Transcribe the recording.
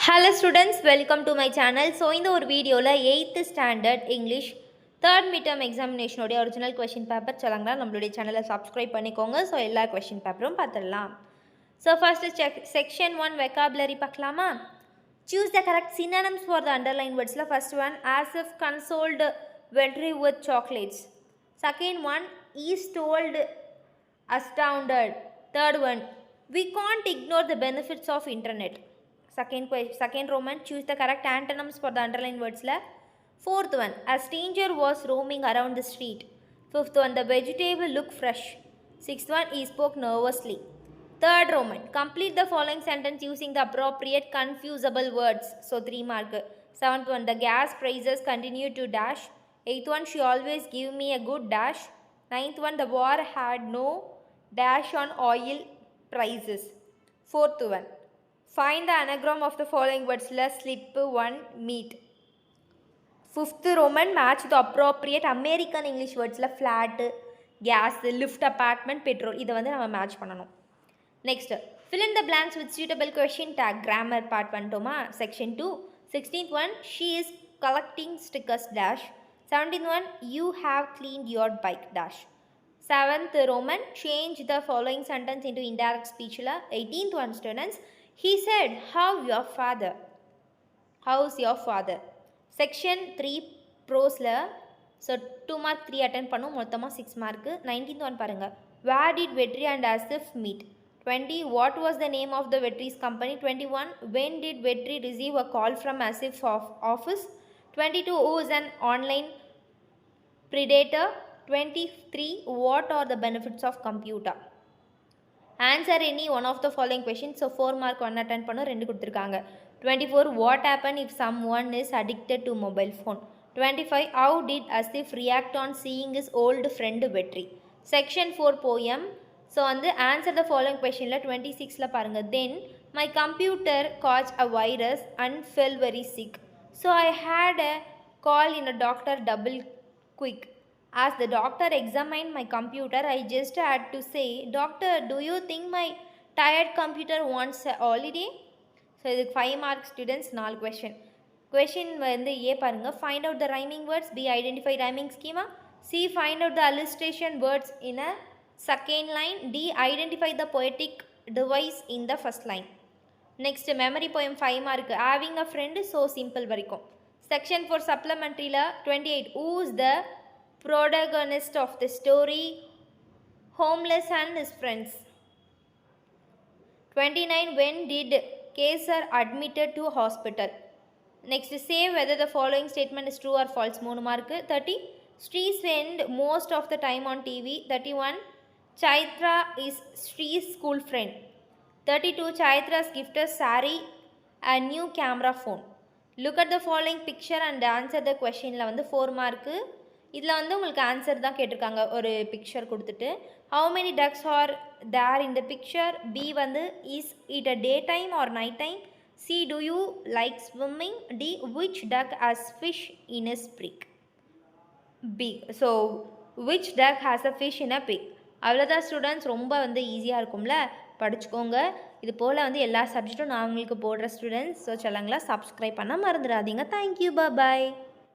Hello students, welcome to my channel. So இந்த ஒரு வீடியோவில் 8th standard English 3rd midterm examination உடைய original question paper சொல்லுங்களா நம்மளுடைய சேனலை subscribe பண்ணிக்கோங்க. ஸோ எல்லா question paperம் பார்த்துடலாம். So first section 1 vocabulary பார்க்கலாமா? Choose the correct synonyms for the underlined words. First one, as if consoled Vetri with chocolates. Second one, is told astounded. Third one, we can't ignore the benefits of internet. Second Roman, choose the correct antonyms for the underlined words. Fourth one, a stranger was roaming around the street. Fifth one, the vegetable looked fresh. Sixth one, he spoke nervously. Third Roman, complete the following sentence using the appropriate confusable words. So 3 mark. Seventh one, the gas prices continue to dash. Eighth one, she always give me a good dash. Ninth one, the war had no dash on oil prices. Fourth one, find the anagram of the following words. Slip, one, meet. Fifth Roman, match the appropriate American English words. Flat, gas, lift, apartment, petrol. This is we match pananum. Next, fill in the blanks with suitable question tag. Grammar part pantoma. Section 2. 16th one, she is collecting stickers dash. 17th one, you have cleaned your bike dash. 7th Roman, change the following sentence into indirect speech. 18th one, students, he said, how's your father? How's your father? Section 3 pros la. So 2 mark 3 attend pannu mothama 6 mark. 19th one parunga, where did Vetri and Asif meet? 20, what was the name of the Vetri's company? 21, when did Vetri receive a call from Asif office? 22, who is an online predator? 23, what are the benefits of computer? Answer any one of the following questions. So 4 mark 1 attend pannu 2 kuduthirukanga. 24, what happened if someone is addicted to mobile phone? 25, how did Asif react on seeing his old friend Vetri? Section 4 poem. So answer the following question. 26 la parunga, then my computer caught a virus and fell very sick, so I had a call in a doctor double quick. As the doctor examined my computer, I just had to say, doctor, do you think my tired computer wants a holiday? So this 5 mark students. 4 question. Question A parunga, find out the rhyming words. B, identify rhyming schema. C, find out the illustration words in a second line. D, identify the poetic device in the first line. Next, memory poem 5 mark, having a friend so simple varikum. Section 4 supplementary la 28, who is the protagonist of the story? Homeless and his friends. 29, when did Kesar admitted to hospital? Next, say whether the following statement is true or false. 3 mark. 30, Sri spend most of the time on TV. 31, Chaitra is Sri's school friend. 32, Chaitra's gifted Sari a new camera phone. Look at the following picture and answer the question. 4 mark. இதில் உங்களுக்கு answer தான் கேட்டிருக்காங்க. ஒரு picture கொடுத்துட்டு how many ducks are there in the picture? B is it a daytime or night time? C, do you like swimming? D, which duck has fish in its beak? B, so which duck has a fish in a beak? அவ்வளோதான் students, ரொம்ப ஈஸியாக இருக்கும்ல, படிச்சுக்கோங்க. இது போல் எல்லா சப்ஜெக்ட்டும் நான் உங்களுக்கு போடுற ஸ்டூடெண்ட்ஸ். ஸோ சேனலை சப்ஸ்கிரைப் பண்ண மறந்துடாதீங்க. தேங்க்யூ, பாய்.